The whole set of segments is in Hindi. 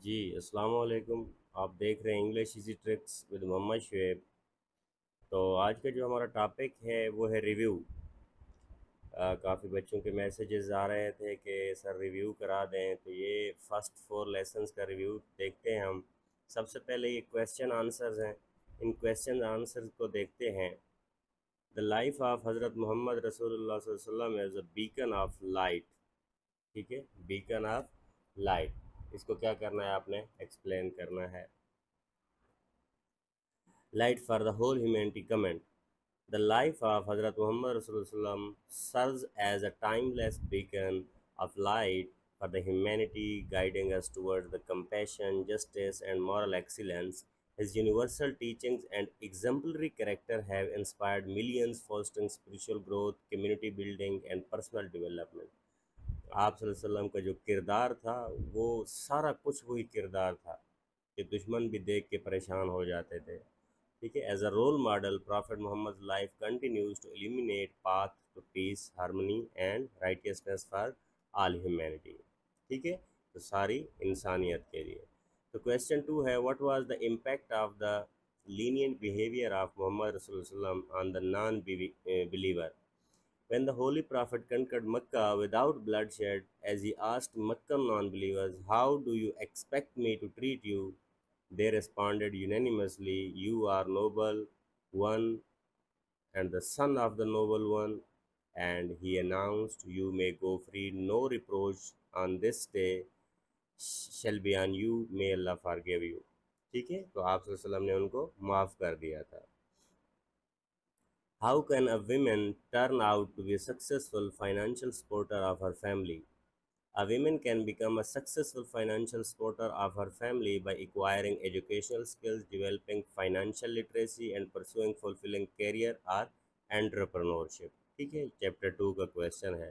जी, अस्सलाम वालेकुम। आप देख रहे हैं English easy tricks with Mohammad Shoaib. तो आज का जो हमारा टॉपिक है वो है रिव्यू। काफ़ी बच्चों के मैसेजेस आ रहे थे कि सर रिव्यू करा दें, तो ये फर्स्ट 4 लेसन्स का रिव्यू देखते हैं हम। सबसे पहले ये क्वेश्चन आंसर्स हैं। इन क्वेश्चन आंसर्स को देखते हैं। द लाइफ ऑफ हज़रत मोहम्मद रसूलुल्लाह सल्लल्लाहु अलैहि वसल्लम as a beacon of light. ठीक है, बीकन ऑफ लाइट, इसको क्या करना है, आपने एक्सप्लेन करना है। Light for the whole humanity comment. The life of Hazrat Muhammad Rasulullah serves as a timeless beacon of light for the humanity, guiding us towards the compassion, justice, and moral excellence. His universal teachings and exemplary character have inspired millions, fostering spiritual growth, community building, and personal development. आप सल्लल्लाहु अलैहि वसल्लम का जो किरदार था वो सारा कुछ वही किरदार था कि दुश्मन भी देख के परेशान हो जाते थे। ठीक है, as a role model prophet Mohammad life continues to illuminate path to peace, harmony and righteousness for all humanity. ठीक है, तो सारी इंसानियत के लिए। तो क्वेश्चन 2 है, what was the impact of the lenient behaviour of Muhammad Rasulullah on the non believer. When the Holy Prophet conquered Mecca without bloodshed, as he asked Meccan non-believers, "How do you expect me to treat you?" they responded unanimously, "You are noble one and the son of the noble one." And he announced, "You may go free. No reproach on this day shall be on you. May Allah forgive you." ठीक है, तो आप सल्लल्लाहु अलैहि वसल्लम ने उनको माफ़ कर दिया था। How can a woman turn out to be a successful financial supporter of her family? A woman can become a successful financial supporter of her family by acquiring educational skills, developing financial literacy, and pursuing fulfilling career or entrepreneurship. ठीक है, चैप्टर 2 का क्वेश्चन है,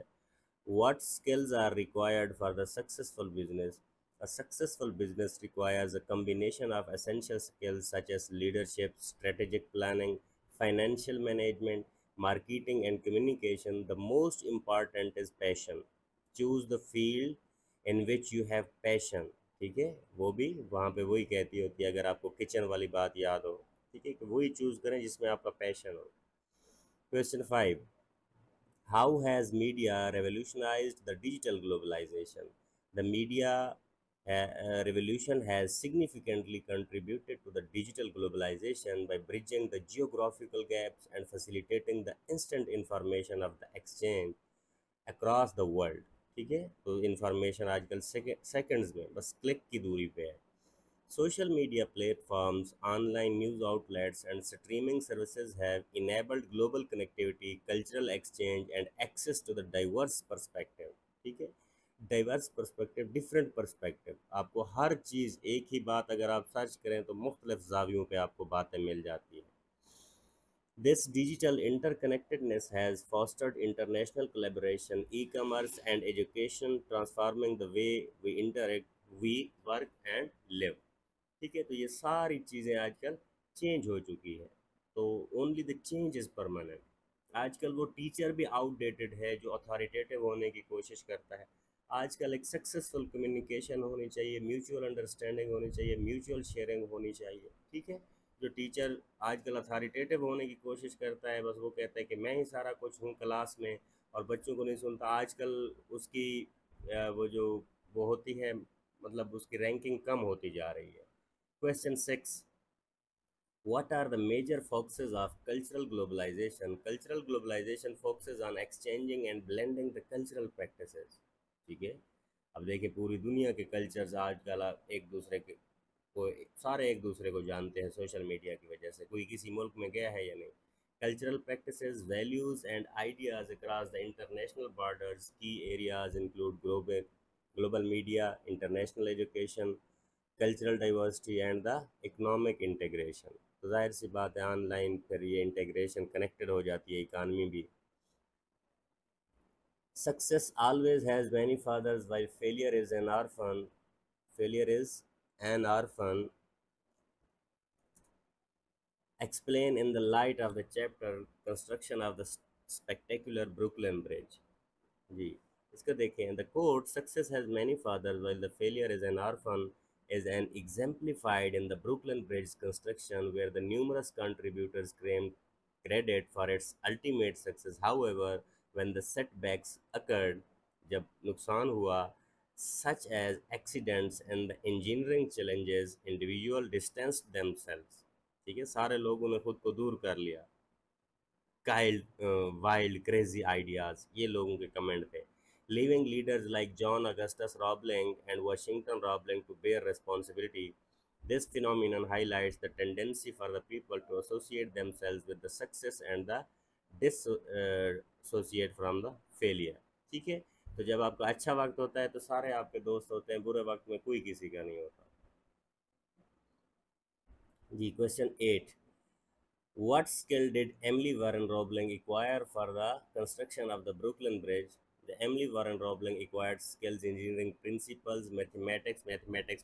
what skills are required for the successful business? A successful business requires a combination of essential skills such as leadership, strategic planning, financial management, marketing, and communication. The most important is passion. Choose the field in which you have passion. ठीक है, वो भी वहाँ पे वही कहती होती है, अगर आपको किचन वाली बात याद हो। ठीक है, कि वही चूज़ करें जिसमें आपका पैशन हो। Question 5, how has media revolutionized the digital globalization? The media revolution has significantly contributed to the digital globalization by bridging the geographical gaps and facilitating the instant information of the exchange across the world. ठीक है, तो इंफॉर्मेशन आजकल सेकंड्स में बस क्लिक की दूरी पे है। Social media platforms, online news outlets, and streaming services have enabled global connectivity, cultural exchange, and access to the diverse perspective. ठीक है, डाइवर्स पर्सपेक्टिव, डिफरेंट पर्सपेक्टिव, आपको हर चीज़, एक ही बात अगर आप सर्च करें तो मुख्तलिफ जावियों पे आपको बातें मिल जाती हैं। This digital interconnectedness has fostered international collaboration, e-commerce, and education, transforming the way we interact, we work, and live. ठीक है, तो ये सारी चीज़ें आजकल चेंज हो चुकी है। तो only the change is permanent. आजकल वो टीचर भी आउटडेटेड है जो अथॉरिटेटिव होने की कोशिश करता है। आजकल एक सक्सेसफुल कम्युनिकेशन होनी चाहिए, म्यूचुअल अंडरस्टैंडिंग होनी चाहिए, म्यूचुअल शेयरिंग होनी चाहिए। ठीक है, जो टीचर आजकल अथॉरिटेटिव होने की कोशिश करता है, बस वो कहता है कि मैं ही सारा कुछ हूँ क्लास में, और बच्चों को नहीं सुनता। आजकल उसकी वो जो वो होती है, मतलब उसकी रैंकिंग कम होती जा रही है। Question 6. What are the major focuses of cultural globalization? Cultural globalization focuses on exchanging and blending the cultural practices. ठीक है, अब देखिए पूरी दुनिया के कल्चर्स आजकल एक दूसरे के को सारे एक दूसरे को जानते हैं सोशल मीडिया की वजह से। कोई किसी मुल्क में गया है या नहीं। Cultural practices, values, and ideas across the international borders. Key areas include global media, international education, cultural diversity and the economic integration. तो जाहिर सी बात है, ऑनलाइन फिर ये इंटीग्रेशन कनेक्टेड हो जाती है, इकानमी भी। Success always has many fathers while failure is an orphan. Failure is an orphan. Explain in the light of the chapter construction of the spectacular Brooklyn Bridge. जी, इसको देखें। The quote success has many fathers while the failure is an orphan is an exemplified in the Brooklyn Bridge construction, where the numerous contributors claimed credit for its ultimate success. However, when the setbacks occurred, जब नुकसान हुआ, such as accidents and the engineering challenges, individual distanced themselves. ठीक है, सारे लोगों ने खुद को दूर कर लिया. Wild, crazy ideas, ये लोगों के कमेंट थे. Leaving leaders like John Augustus Roebling and Washington Roebling to bear responsibility. This phenomenon highlights the tendency for the people to associate themselves with the success and the dissociate from the failure. ठीक है, तो जब आपका अच्छा वक्त होता है तो सारे आपके दोस्त होते हैं, बुरे वक्त में कोई किसी का नहीं होता जी. Question 8. What skill did Emily Warren Roebling acquire for the construction of the Brooklyn Bridge? The Emily Warren Roebling acquired skills engineering principles, mathematics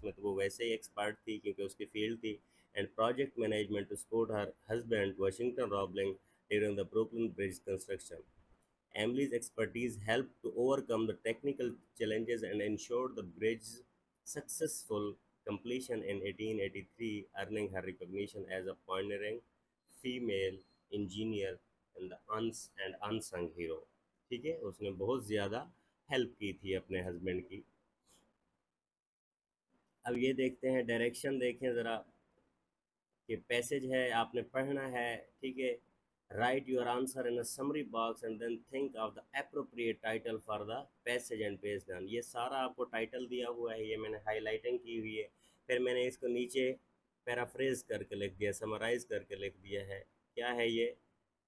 में तो वो वैसे ही एक्सपर्ट थी क्योंकि उसकी फील्ड थी, and project management to support her husband Washington Roebling during the Brooklyn Bridge construction. Emily's expertise helped to overcome the technical challenges and ensured the bridge's successful completion in 1883, earning her recognition as a pioneering female engineer and unsung hero. ठीक है, उसने बहुत ज़्यादा हेल्प की थी अपने हस्बैंड की. अब ये देखते हैं, डायरेक्शन देखें ज़रा कि पैसेज है, आपने पढ़ना है. ठीक है, write your answer in a summary box and then think of the appropriate title for the passage and page down. ये सारा आपको टाइटल दिया हुआ है, ये मैंने हाईलाइटिंग की हुई है, फिर मैंने इसको नीचे पैराफ्रेज करके लिख दिया, समराइज करके लिख दिया है. क्या है ये,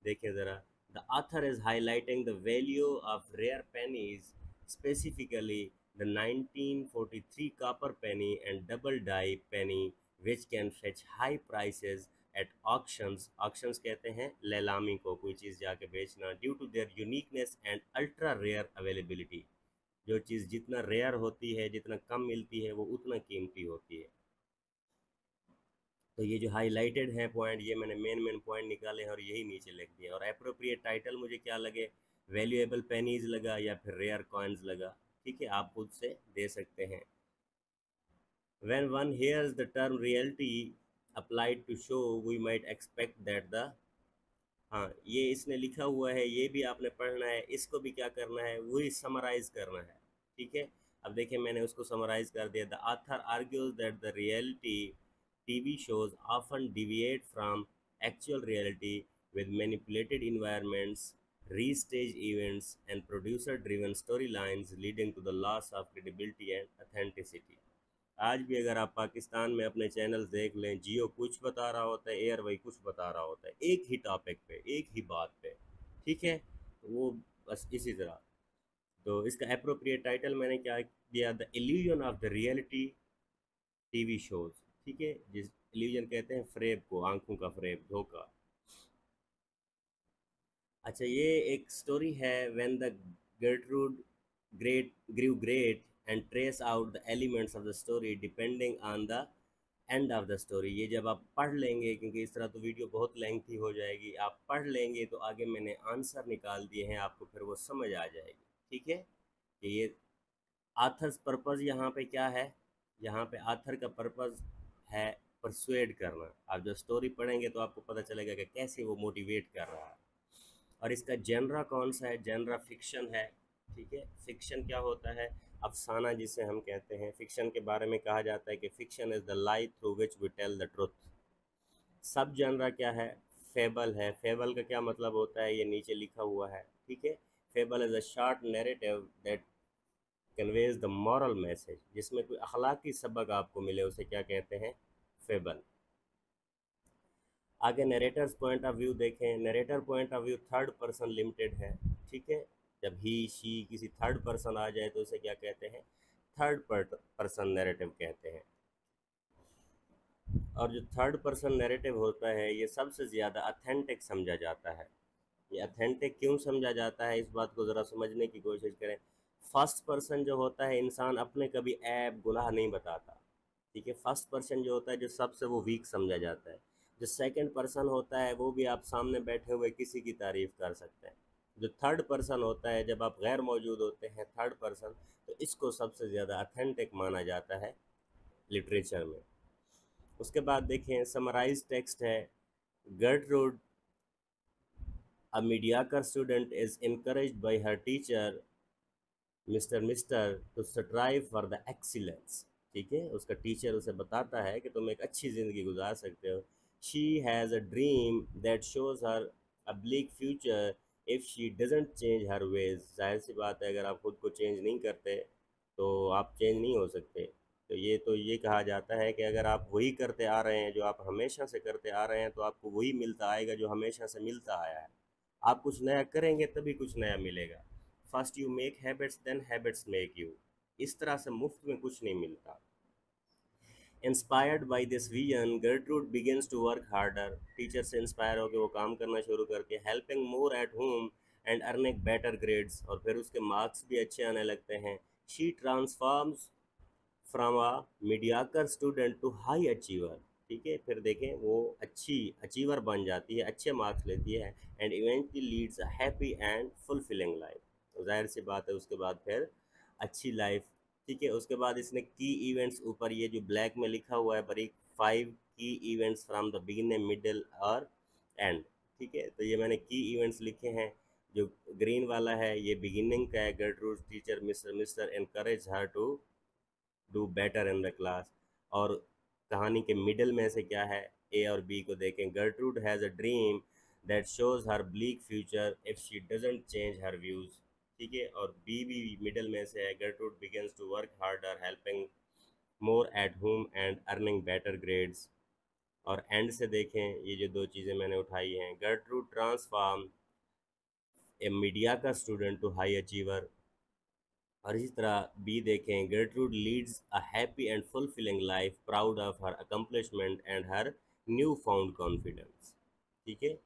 देखिए ज़रा. The author is highlighting the value of rare pennies, specifically the 1943 copper penny and double die penny which can fetch high prices at auctions. Auctions कहते हैं लेलामी को, कोई चीज़ जाके बेचना. due to their uniqueness and ultra rare availability. जो चीज़ जितना रेयर होती है, जितना कम मिलती है, वो उतना कीमती होती है. तो ये जो हाईलाइटेड है पॉइंट, ये मैंने मेन पॉइंट निकाले हैं और यही नीचे लिख दिया. और एप्रोप्रिएट टाइटल मुझे क्या लगे, वैल्यूएबल पेनीज लगा या फिर रेयर कॉइन्स लगा. ठीक है, आप खुद से दे सकते हैं. When one hears the term reality applied to show, we might expect that the, हाँ ये इसने लिखा हुआ है, ये भी आपने पढ़ना है. इसको भी क्या करना है, वही समराइज करना है. ठीक है, अब देखिए मैंने उसको समराइज कर दिया. The author argues that the reality TV shows often deviate from actual reality with manipulated environments, restaged events, and producer-driven storylines leading to the loss of credibility and authenticity. आज भी अगर आप पाकिस्तान में अपने चैनल्स देख लें, जियो कुछ बता रहा होता है, एयरवाई कुछ बता रहा होता है, एक ही टॉपिक पे, एक ही बात पे. ठीक है, वो बस इसी तरह. तो इसका एप्रोप्रिएट टाइटल मैंने क्या दिया, the illusion of the reality TV shows. ठीक है, जिस इल्यूजन कहते हैं फ्रेब को, आंखों का फ्रेब, धोखा. अच्छा, ये एक स्टोरी है, when the Gertrude great grieve great and trace out the elements of the story depending on the end of the story. ये जब आप पढ़ लेंगे, क्योंकि इस तरह तो वीडियो बहुत लेंथी हो जाएगी, आप पढ़ लेंगे तो आगे मैंने आंसर निकाल दिए हैं, आपको फिर वो समझ आ जाएगी. ठीक है, कि ये आथर्स पर्पज़ यहाँ पे क्या है, यहाँ पे आथर का पर्पज़ है परसुएड करना. आप जब स्टोरी पढ़ेंगे तो आपको पता चलेगा कि कैसे वो मोटिवेट कर रहा है. और इसका जेनरा कौन सा है, जेनरा फिक्शन है. ठीक है, फिक्शन क्या होता है, अफसाना जिसे हम कहते हैं. फिक्शन के बारे में कहा जाता है कि fiction is the lie through which we tell the truth. सब जेनरा क्या है, फेबल है. फेबल का क्या मतलब होता है, ये नीचे लिखा हुआ है. ठीक है, fable is a short narrative that conveys the moral message, जिसमें कोई अखलाकी सबक आपको मिले, उसे क्या कहते हैं, फेबल. आगे नरेटर्स पॉइंट ऑफ व्यू देखें. Narrator point of view third person limited है. ठीक है, जब ही शी किसी थर्ड पर्सन आ जाए तो उसे क्या कहते हैं, थर्ड पर्सन नैरेटिव कहते हैं. और जो थर्ड पर्सन नैरेटिव होता है, ये सबसे ज़्यादा अथेंटिक समझा जाता है. ये अथेंटिक क्यों समझा जाता है, इस बात को ज़रा समझने की कोशिश करें. फर्स्ट पर्सन जो होता है, इंसान अपने कभी ऐब गुनाह नहीं बताता. ठीक है, फर्स्ट पर्सन जो होता है, जो सबसे वो वीक समझा जाता है. जो सेकंड पर्सन होता है, वो भी आप सामने बैठे हुए किसी की तारीफ़ कर सकते हैं. जो थर्ड पर्सन होता है, जब आप गैर मौजूद होते हैं, थर्ड पर्सन, तो इसको सबसे ज़्यादा अथेंटिक माना जाता है. लिटरेचर में। उसके बाद देखें समराइज टेक्स्ट है, Gertrude a mediocre student is encouraged by her teacher mister to strive for the excellence. ठीक है, उसका टीचर उसे बताता है कि तुम एक अच्छी ज़िंदगी गुजार सकते हो। She has a dream that shows her a bleak future if she doesn't change her veg. जाहिर सी बात है, अगर आप खुद को चेंज नहीं करते तो आप चेंज नहीं हो सकते। तो ये कहा जाता है कि अगर आप वही करते आ रहे हैं जो आप हमेशा से करते आ रहे हैं, तो आपको वही मिलता आएगा जो हमेशा से मिलता आया है। आप कुछ नया करेंगे तभी कुछ नया मिलेगा। First you make habits then habits make you. इस तरह से मुफ्त में कुछ नहीं मिलता। Inspired by this vision Gertrude begins to work harder. Teacher से इंस्पायर होकर वो काम करना शुरू करके helping more at home and earning better grades, और फिर उसके मार्क्स भी अच्छे आने लगते हैं। She transforms from a mediocre student to high achiever. ठीक है, फिर देखें वो अच्छी अचीवर बन जाती है, अच्छे मार्क्स लेती है, and eventually Leeds a happy and fulfilling life. तो जाहिर सी बात है उसके बाद फिर अच्छी लाइफ। ठीक है, उसके बाद इसने की इवेंट्स, ऊपर ये जो ब्लैक में लिखा हुआ है बरीक, 5 की events from the beginning middle और एंड। ठीक है, तो ये मैंने की इवेंट्स लिखे हैं। जो ग्रीन वाला है ये बिगिनिंग का है, Gertrude teacher mister encourage her to do better in the class. और कहानी के मिडल में से क्या है, ए और बी को देखें। Gertrude has a dream that shows her bleak future if she doesn't change her views. ठीक है, और बी भी मिडल में से है। Gertrude begins to work harder helping more at home and earning better grades. और एंड से देखें, ये जो दो चीज़ें मैंने उठाई हैं, Gertrude transform a mediocre student to high achiever. और इसी तरह बी देखें, Gertrude leads a happy and fulfilling life proud of her accomplishment and her newfound confidence. ठीक है,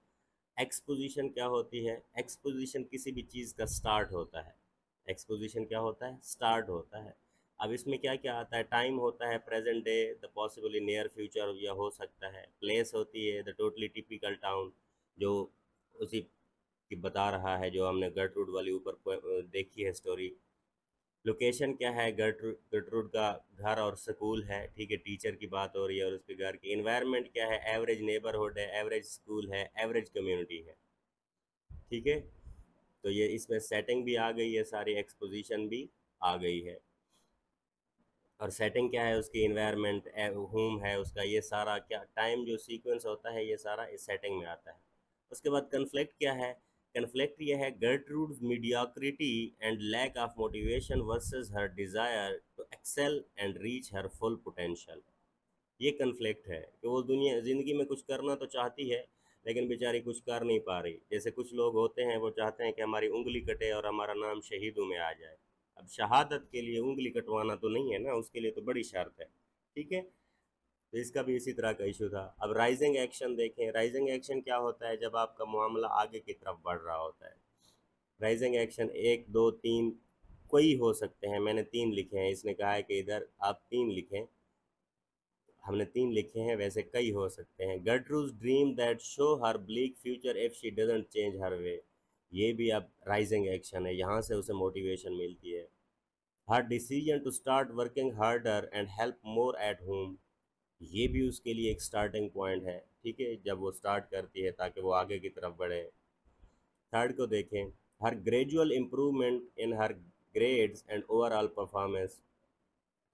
एक्सपोजिशन क्या होती है? एक्सपोजिशन किसी भी चीज़ का स्टार्ट होता है। एक्सपोजिशन क्या होता है? स्टार्ट होता है। अब इसमें क्या क्या आता है? टाइम होता है present day, the possibly near future या हो सकता है। प्लेस होती है द टोटली टिपिकल टाउन, जो उसी की बता रहा है जो हमने गर्ट्रूड वाली ऊपर देखी है स्टोरी। लोकेशन क्या है? गर्ट्रूड का घर और स्कूल है। ठीक है, टीचर की बात हो रही है और उसके घर की। इन्वायरमेंट क्या है? एवरेज नेबरहुड है, एवरेज स्कूल है, एवरेज कम्युनिटी है। ठीक है, तो ये इसमें सेटिंग भी आ गई है, सारी एक्सपोजिशन भी आ गई है। और सेटिंग क्या है उसकी? इन्वायरमेंट, होम है उसका, ये सारा क्या टाइम जो सीक्वेंस होता है ये सारा इस सेटिंग में आता है। उसके बाद कन्फ्लिक्ट क्या है? कन्फ्लिक्ट ये है Gertrude's mediocrity and lack of motivation versus her desire to excel and reach her full potential. ये कन्फ्लिक्ट है कि वो दुनिया ज़िंदगी में कुछ करना तो चाहती है, लेकिन बेचारी कुछ कर नहीं पा रही। जैसे कुछ लोग होते हैं वो चाहते हैं कि हमारी उंगली कटे और हमारा नाम शहीदों में आ जाए। अब शहादत के लिए उंगली कटवाना तो नहीं है ना, उसके लिए तो बड़ी शर्त है। ठीक है, तो इसका भी इसी तरह का इशू था। अब राइजिंग एक्शन देखें। राइजिंग एक्शन क्या होता है? जब आपका मामला आगे की तरफ बढ़ रहा होता है। राइजिंग एक्शन एक दो तीन कोई हो सकते हैं, मैंने तीन लिखे हैं। इसने कहा है कि इधर आप तीन लिखें, हमने तीन लिखे हैं, वैसे कई हो सकते हैं। Gertrude dream that show her bleak future if she doesn't change her way. ये भी अब राइजिंग एक्शन है, यहाँ से उसे मोटिवेशन मिलती है। Her decision to start working harder and help more at home, ये भी उसके लिए एक स्टार्टिंग पॉइंट है। ठीक है, जब वो स्टार्ट करती है ताकि वो आगे की तरफ बढ़े। थर्ड को देखें, her gradual improvement in her grades and overall performance.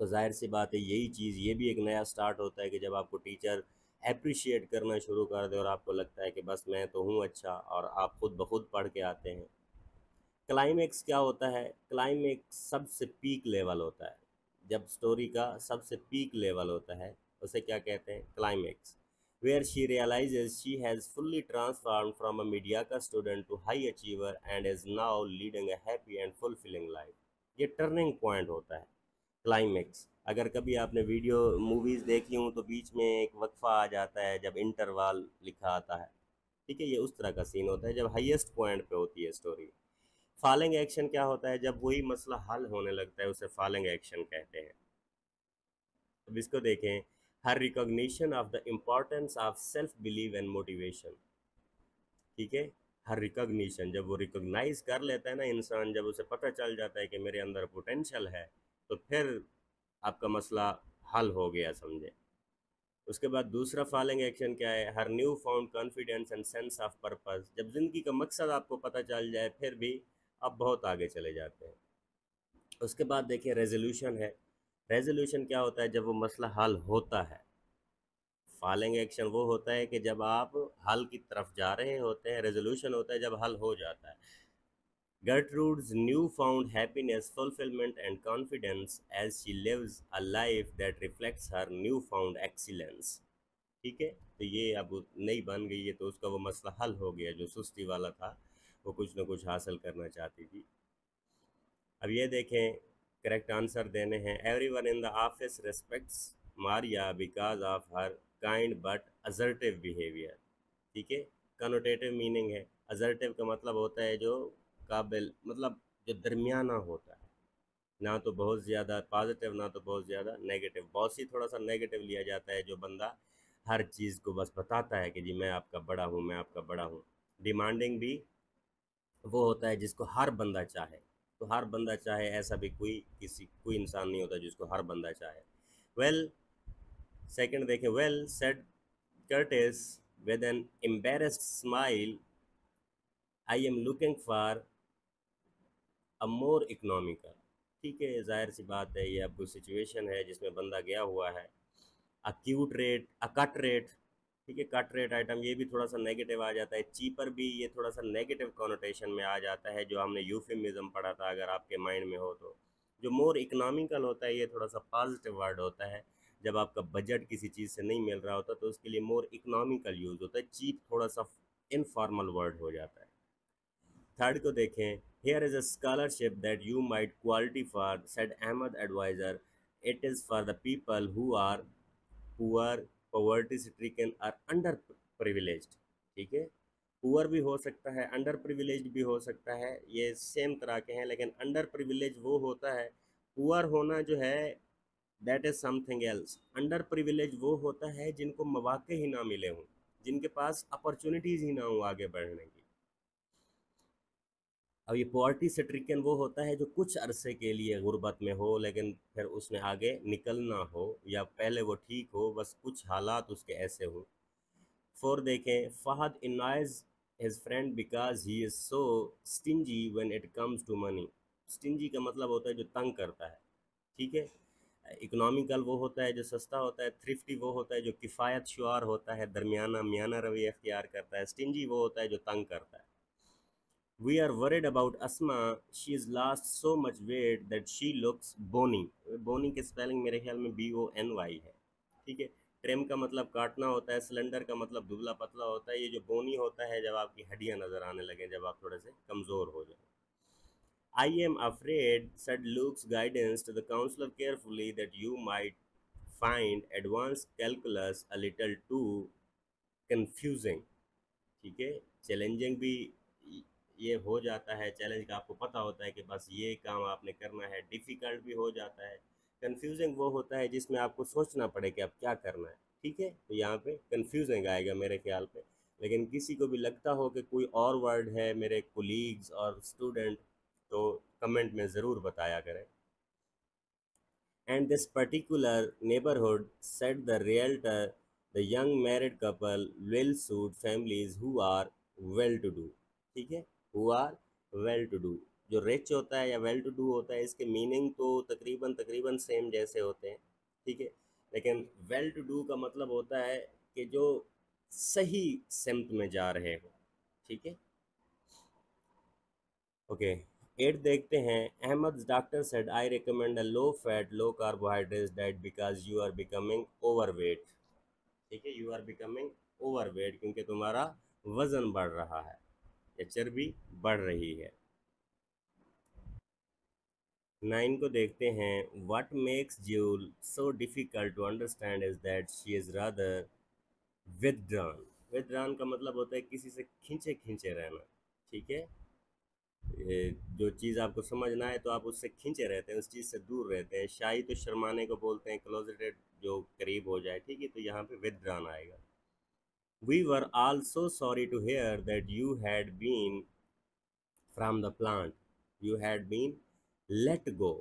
तो जाहिर सी बात है यही चीज़, ये भी एक नया स्टार्ट होता है कि जब आपको टीचर अप्रिशिएट करना शुरू कर दे और आपको लगता है कि बस मैं तो हूँ अच्छा, और आप खुद ब खुद पढ़ के आते हैं। क्लाइमेक्स क्या होता है? क्लाइमेक्स सबसे पीक लेवल होता है, जब स्टोरी का सबसे पीक लेवल होता है उसे क्या कहते हैं? Climax. Where she realises she has fully transform from a mediocre student to high achiever and is now leading a happy and fulfilling life. ये टर्निंग पॉइंट होता है, क्लाइमेक्स। अगर कभी आपने वीडियो मूवीज़ देखी हूँ तो बीच में एक वक्फा आ जाता है जब इंटरवल लिखा आता है। ठीक है, ये उस तरह का सीन होता है जब हाईएस्ट पॉइंट पे होती है स्टोरी। फॉलिंग एक्शन क्या होता है? जब वही मसला हल होने लगता है उसे फॉलिंग एक्शन कहते हैं। अब इसको देखें, her recognition of the importance of self believe and motivation. ठीक है, हर रिकॉग्निशन, जब वो रिकॉग्नाइज कर लेता है ना इंसान, जब उसे पता चल जाता है कि मेरे अंदर पोटेंशियल है, तो फिर आपका मसला हल हो गया समझे। उसके बाद दूसरा फॉलोइंग एक्शन क्या है, her newfound confidence and sense of purpose. जब जिंदगी का मकसद आपको पता चल जाए फिर भी आप बहुत आगे चले जाते हैं। उसके बाद देखिए रेजोल्यूशन है। रेजोल्यूशन क्या होता है, जब वो मसला हल होता है। फॉलोइंग एक्शन वो होता है कि जब आप हल की तरफ जा रहे होते हैं, रेजोल्यूशन होता है जब हल हो जाता है। Gertrude's newfound happiness, fulfillment, and confidence as she lives a life that reflects her newfound excellence। ठीक है, तो ये अब नई बन गई है, तो उसका वो मसला हल हो गया जो सुस्ती वाला था, वो कुछ ना कुछ हासिल करना चाहती थी। अब ये देखें, करेक्ट आंसर देने हैं। Everyone in the office respects Maria because of her kind but assertive behaviour. ठीक है, कनोटेटिव मीनिंग है। असर्टिव का मतलब होता है जो काबिल, मतलब जो दरमियाना होता है, ना तो बहुत ज़्यादा पॉजिटिव ना तो बहुत ज़्यादा नेगेटिव। बॉसी थोड़ा सा नेगेटिव लिया जाता है, जो बंदा हर चीज़ को बस बताता है कि जी मैं आपका बड़ा हूँ, मैं आपका बड़ा हूँ। डिमांडिंग भी वो होता है जिसको हर बंदा चाहे। तो हर बंदा चाहे ऐसा भी कोई इंसान नहीं होता जिसको हर बंदा चाहे। वेल, सेकंड देखें, well said Curtis with an embarrassed smile, I am looking for a more economical. ठीक है, जाहिर सी बात है, ये अब कोई सिचुएशन है जिसमें बंदा गया हुआ है। Accurate, accurate. ठीक है, कट रेट आइटम ये भी थोड़ा सा नेगेटिव आ जाता है। चीपर भी ये थोड़ा सा नेगेटिव कॉनोटेशन में आ जाता है, जो हमने यूफेमिज्म पढ़ा था, अगर आपके माइंड में हो तो। जो मोर इकोनॉमिकल होता है ये थोड़ा सा पॉजिटिव वर्ड होता है। जब आपका बजट किसी चीज़ से नहीं मिल रहा होता तो उसके लिए मोर इकोनॉमिकल यूज़ होता है। चीप थोड़ा सा इनफॉर्मल वर्ड हो जाता है। थर्ड को देखें, here is a scholarship that you might qualify for, said Ahmed advisor. It is for the people who are poor, poverty stricken or underprivileged। ठीक है, पुअर भी हो सकता है, अंडर प्रिविलेज भी हो सकता है, ये सेम तरह के हैं। लेकिन अंडर प्रिविलेज वो होता है, पुअर होना जो है that is something else. Under privilege वो होता है जिनको मौके ही ना मिले हों, जिनके पास अपॉर्चुनिटीज़ ही ना हो आगे बढ़ने की। अब ये पॉवर्टी स्ट्रिकन वो होता है जो कुछ अरसे के लिए गुर्बत में हो, लेकिन फिर उसने आगे निकलना हो, या पहले वो ठीक हो बस कुछ हालात उसके ऐसे हो। फोर देखें, Fahad annoys his friend because he is so stingy when it comes to money. Stingy का मतलब होता है जो तंग करता है। ठीक है, इकोनॉमिकल वो होता है जो सस्ता होता है। थ्रिफ्टी वो होता है जो किफ़ायत शुआर होता है, दरमियाना मियाना रवैया अख्तियार करता है। स्टिंजी वो होता है जो तंग करता है। We are worried about Asma. She's lost so much weight that she looks bony. बोनी के स्पेलिंग मेरे ख्याल में BONY है। ठीक है, ट्रिम का मतलब काटना होता है, सिलेंडर का मतलब दुबला पतला होता है। ये जो बोनी होता है जब आपकी हड्डियां नजर आने लगे, जब आप थोड़े से कमजोर हो जाए। I am afraid, said Luke's guidance to the counselor carefully, that you might find advanced calculus a little too confusing। ठीक है, चैलेंजिंग भी ये हो जाता है। चैलेंज का आपको पता होता है कि बस ये काम आपने करना है। डिफ़िकल्ट भी हो जाता है। कंफ्यूजिंग वो होता है जिसमें आपको सोचना पड़े कि अब क्या करना है। ठीक है, तो यहाँ पे कंफ्यूजिंग आएगा मेरे ख्याल पे। लेकिन किसी को भी लगता हो कि कोई और वर्ड है मेरे कोलीग्स और स्टूडेंट, तो कमेंट में ज़रूर बताया करें। And this particular neighborhood, said the realtor, the young married couple will suit families who are well to do। ठीक है, who are well to do। जो रिच होता है या वेल टू डू होता है, इसके मीनिंग तो तकरीबन तकरीबन सेम जैसे होते हैं। ठीक है, लेकिन वेल टू डू का मतलब होता है कि जो सही सिमत में जा रहे हो। ठीक है, ओके। एट देखते हैं, Ahmed doctor said I recommend a low fat low carbohydrate diet because you are becoming overweight. ठीक है, यू आर बिकमिंग ओवरवेट क्योंकि तुम्हारा वजन बढ़ रहा है या चर्बी बढ़ रही है। नाइन को देखते हैं, what makes Jewel so difficult to understand is that she is rather withdrawn. Withdrawn का मतलब होता है किसी से खींचे खींचे रहना। ठीक है, जो चीज़ आपको समझ ना आए तो आप उससे खींचे रहते हैं, उस चीज़ से दूर रहते हैं। शाही तो शर्माने को बोलते हैं, क्लोजेटेड जो करीब हो जाए। ठीक है, तो यहाँ पे विदड्रॉन आएगा। We were all so sorry to hear that you had been from the plant, you had been let go.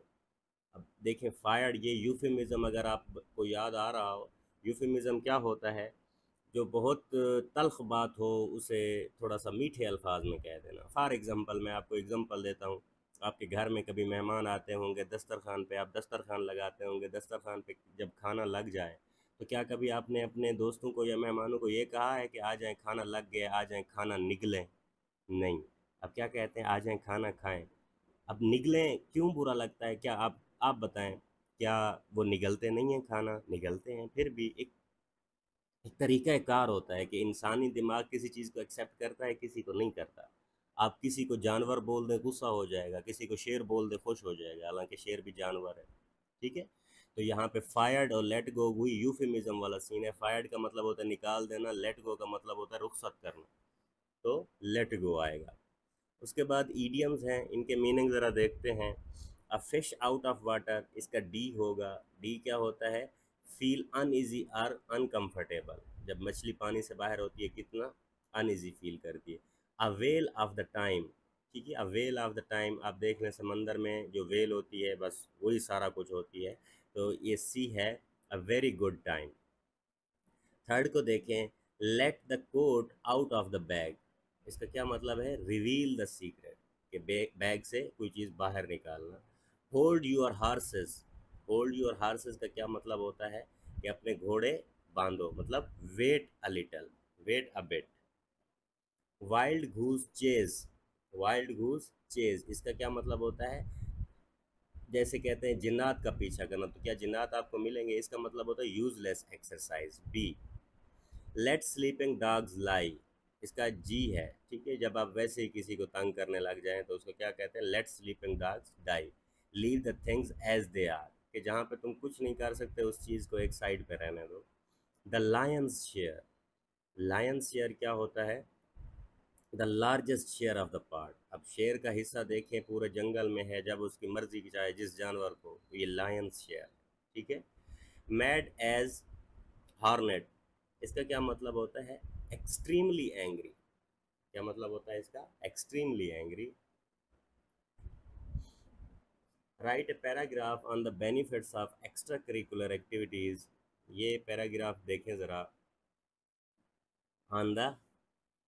अब देखें फायर्ड, ये यूफेमिज्म अगर आपको याद आ रहा हो, यूफेमिज्म क्या होता है, जो बहुत तल्ख बात हो उसे थोड़ा सा मीठे अल्फाज में कह देना। फॉर एग्ज़ाम्पल, मैं आपको एग्ज़ाम्पल देता हूँ। आपके घर में कभी मेहमान आते होंगे, दस्तरखान पे आप दस्तरखान लगाते होंगे, दस्तरखान पे जब खाना लग जाए तो क्या कभी आपने अपने दोस्तों को या मेहमानों को ये कहा है कि आ जाएं, खाना लग गया, आ जाएं, खाना निगलें? नहीं। अब क्या कहते हैं, आ जाएं खाना खाएं। अब निगलें क्यों बुरा लगता है, क्या आप बताएं? क्या वो निगलते नहीं हैं? खाना निगलते हैं, फिर भी एक तरीका कार होता है कि इंसानी दिमाग किसी चीज़ को एक्सेप्ट करता है, किसी को नहीं करता। आप किसी को जानवर बोल दें गुस्सा हो जाएगा, किसी को शेर बोल दें खुश हो जाएगा, हालांकि शेर भी जानवर है। ठीक है। तो यहाँ पे फायर्ड और लेट गो हुई यूफेमिज्म वाला सीन है। फायर्ड का मतलब होता है निकाल देना, लेट गो का मतलब होता है रुखसत करना, तो लेट गो आएगा। उसके बाद ईडियम्स हैं, इनके मीनिंग ज़रा देखते हैं। A fish out of water, इसका डी होगा। डी क्या होता है? फील अनईजी और अनकंफर्टेबल। जब मछली पानी से बाहर होती है कितना अनईजी फील करती है। A well of the time, ठीक है। A well of the time, आप देख लें समंदर में जो वेल होती है बस वही सारा कुछ होती है, तो ये सी है, a very good time. Third को देखें, let the cat out of the bag, इसका क्या मतलब है? रिवील द सीक्रेट, कि बैग से कोई चीज़ बाहर निकालना। Hold your horses, hold your horses का क्या मतलब होता है? कि अपने घोड़े बांधो, मतलब wait a little, wait a bit. Wild goose chase, wild goose chase, इसका क्या मतलब होता है? जैसे कहते हैं जिन्नात का पीछा करना, तो क्या जिन्नात आपको मिलेंगे? इसका मतलब होता है useless exercise, B. Let sleeping dogs lie, इसका जी है, ठीक है। जब आप वैसे ही किसी को तंग करने लग जाएं तो उसको क्या कहते हैं? Let sleeping dogs die. Leave the things as they are, कि जहाँ पे तुम कुछ नहीं कर सकते उस चीज़ को एक साइड पे रहने दो। The Lions share, Lions share क्या होता है? The largest share of the part. अब शेर का हिस्सा देखें पूरे जंगल में है, जब उसकी मर्जी की चाहे जिस जानवर को, तो ये लायंस शेयर, ठीक है। मैड एज हॉर्नेट, इसका क्या मतलब होता है? Extremely angry. क्या मतलब होता है इसका? Extremely angry. Right a paragraph on the benefits of extra curricular activities, ये पैराग्राफ देखें ज़रा। On the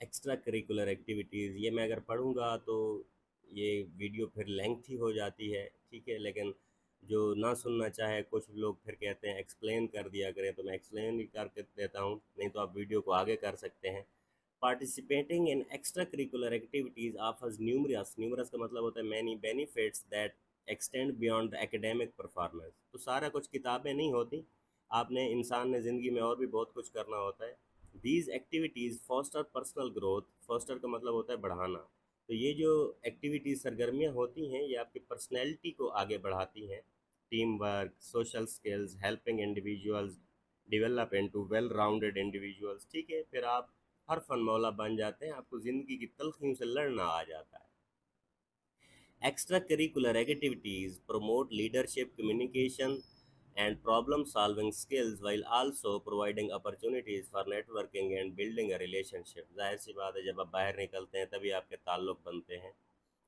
extra curricular activities, ये मैं अगर पढ़ूंगा तो ये वीडियो फिर लेंथी हो जाती है, ठीक है। लेकिन जो ना सुनना चाहे, कुछ लोग फिर कहते हैं एक्सप्लेन कर दिया करें, तो मैं एक्सप्लेन ही करके देता हूँ, नहीं तो आप वीडियो को आगे कर सकते हैं। Participating in extracurricular activities offers numerous, numerous का मतलब होता है many benefits that extend beyond the academic performance। तो सारा कुछ किताबें नहीं होती, आपने इंसान ने ज़िंदगी में और भी बहुत कुछ करना होता है। These activities foster personal growth, foster का मतलब होता है बढ़ाना। तो ये जो एक्टिविटीज़, सरगर्मियाँ होती हैं, ये आपकी पर्सनैलिटी को आगे बढ़ाती हैं। Team work, social skills, helping individuals develop into well rounded individuals, ठीक है। फिर आप हर फन मौला बन जाते हैं, आपको ज़िंदगी की तलखियों से लड़ना आ जाता है। Extra curricular activities promote leadership, communication and problem solving skills while also providing opportunities for networking and building a relationship। जाहिर सी बात है, जब आप बाहर निकलते हैं तभी आपके ताल्लुक बनते हैं।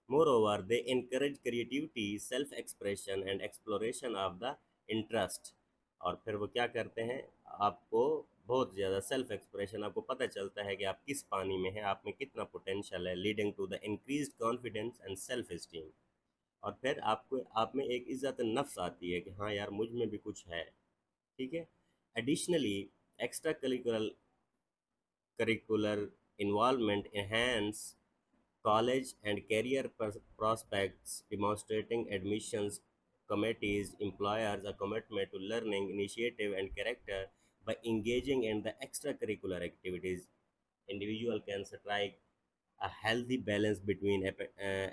Moreover, they encourage creativity, self expression and exploration of the interest। और फिर वो क्या करते हैं? आपको बहुत ज़्यादा सेल्फ एक्सप्रेशन, आपको पता चलता है कि आप किस पानी में हैं, आप में कितना पोटेंशियल है। Leading to the increased confidence and self esteem. और फिर आपको, आप में एक इज़्ज़त नफ्स आती है कि हाँ यार, मुझ में भी कुछ है, ठीक है। Additionally, extra curricular involvement enhance college and career prospects, demonstrating admissions committees employers a commitment to learning, initiative and character. By engaging in the extracurricular activities, individual can strike a healthy balance between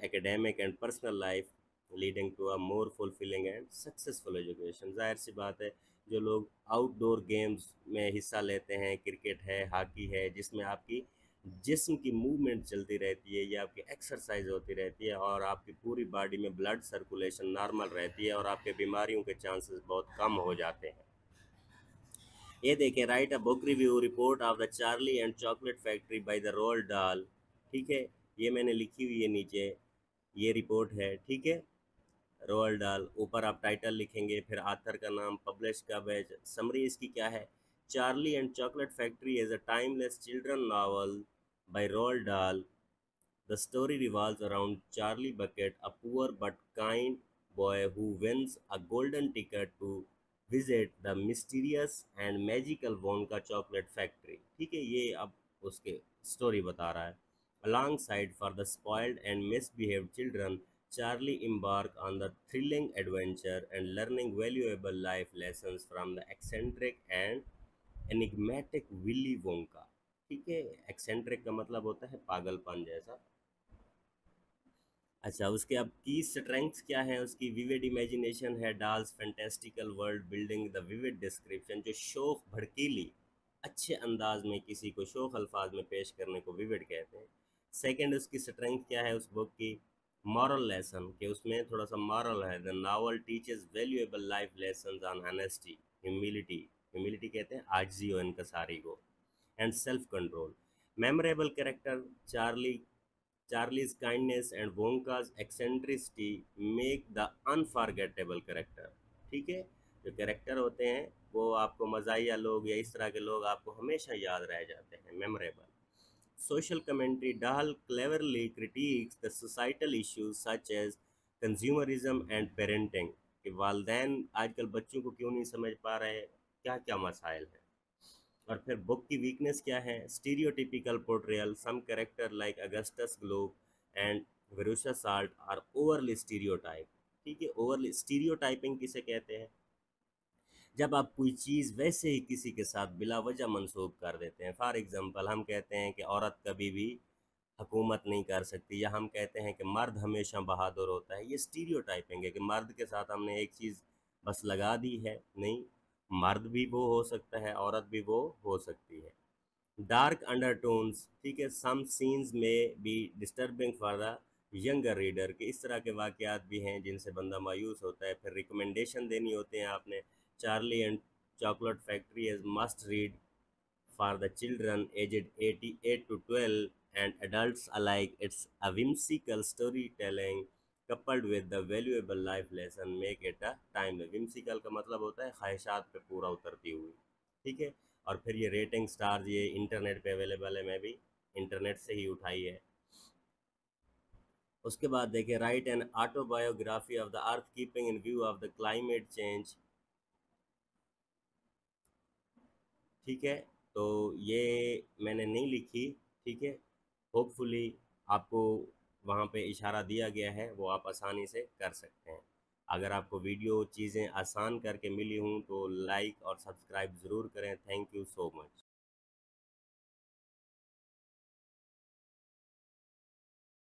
academic and personal life, leading to a more fulfilling and successful education। जाहिर सी बात है, जो लोग आउटडोर गेम्स में हिस्सा लेते हैं, क्रिकेट है, हॉकी है, जिसमें आपकी जिस्म की मूवमेंट चलती रहती है, या आपकी एक्सरसाइज होती रहती है, और आपकी पूरी बॉडी में ब्लड सर्कुलेशन नॉर्मल रहती है, और आपके बीमारियों के चांसेस बहुत कम हो जाते हैं। ये देखें, right a book review report of the Charlie and Chocolate factory by the rolled डाल, ठीक है। ये मैंने लिखी हुई है नीचे, ये रिपोर्ट है, ठीक है। रोald डाल, ऊपर आप टाइटल लिखेंगे, फिर आथर का नाम, पब्लिश कब है, समरी इसकी क्या है। Charlie and Chocolate Factory is a timeless children novel by Roald Dahl. The story revolves around Charlie Bucket, a poor but kind boy who wins a golden ticket to visit the mysterious and magical Wonka chocolate factory. ठीक है, ये अब उसके स्टोरी बता रहा है. Alongside for the spoiled and misbehaved children, Charlie embark on the thrilling adventure and learning valuable life lessons from the eccentric and enigmatic Willy Wonka. ठीक है, एक्सेंट्रिक का मतलब होता है पागलपन जैसा. अच्छा, उसके अब की स्ट्रेंथ्स क्या है उसकी, विविड इमेजिनेशन है, dals फैंटेस्टिकल world building, the vivid description, जो शोख भड़कीली अच्छे अंदाज में किसी को शोख अल्फाज में पेश करने को विविड कहते हैं. सेकंड उसकी स्ट्रेंथ क्या है उस बुक की, मॉरल लेसन, कि उसमें थोड़ा सा मॉरल है. The novel teaches valuable life lessons on honesty, humility, humility कहते हैं आजिज़ी और इनकसारी को, and self control. Memorable character, Charlie, Charlie's kindness and Wonka's eccentricity make the unforgettable character. ठीक है, जो कैरेक्टर होते हैं वो आपको मज़ाहिया लोग या इस तरह के लोग आपको हमेशा याद रह जाते हैं, memorable. Social commentary, Dahl cleverly critiques the societal issues such as consumerism and parenting, कि वालदैन आजकल बच्चों को क्यों नहीं समझ पा रहे, क्या क्या मसाइल हैं. और फिर बुक की वीकनेस क्या है, stereotypical portrayal, some character like Augustus Gloop and Veruca Salt are overly stereotype. ठीक है, ओवरली स्टीरियोटाइपिंग किसे कहते हैं, जब आप कोई चीज़ वैसे ही किसी के साथ बिला वजह मंसूब कर देते हैं. फॉर एग्जांपल हम कहते हैं कि औरत कभी भी हुकूमत नहीं कर सकती, या हम कहते हैं कि मर्द हमेशा बहादुर होता है. ये स्टीरियोटाइपिंग है कि मर्द के साथ हमने एक चीज़ बस लगा दी है. नहीं, मर्द भी वो हो सकता है, औरत भी वो हो सकती है. डार्क अंडरटोन्स, ठीक है, सम सीन्स में be disturbing for the younger reader, के इस तरह के वाक़यात भी हैं जिनसे बंदा मायूस होता है. फिर रिकमेंडेशन देनी होते हैं आपने. Charlie and Chocolate factory is must read for the children aged 88 to 12 and adults alike. It's a whimsical storytelling coupled with the valuable life lesson make it a timely. whimsical का मतलब होता है ख्वाहिशात पे पूरा उतरती हुई. ठीक है, और फिर ये रेटिंग स्टार्स ये इंटरनेट पे अवेलेबल है, मैं भी इंटरनेट से ही उठाई है. उसके बाद देखिए, right an autobiography of the earth keeping in view of the climate change. ठीक है, तो ये मैंने नहीं लिखी. ठीक है, होपफुली आपको वहाँ पे इशारा दिया गया है, वो आप आसानी से कर सकते हैं. अगर आपको वीडियो चीज़ें आसान करके मिली हूँ तो लाइक और सब्सक्राइब ज़रूर करें.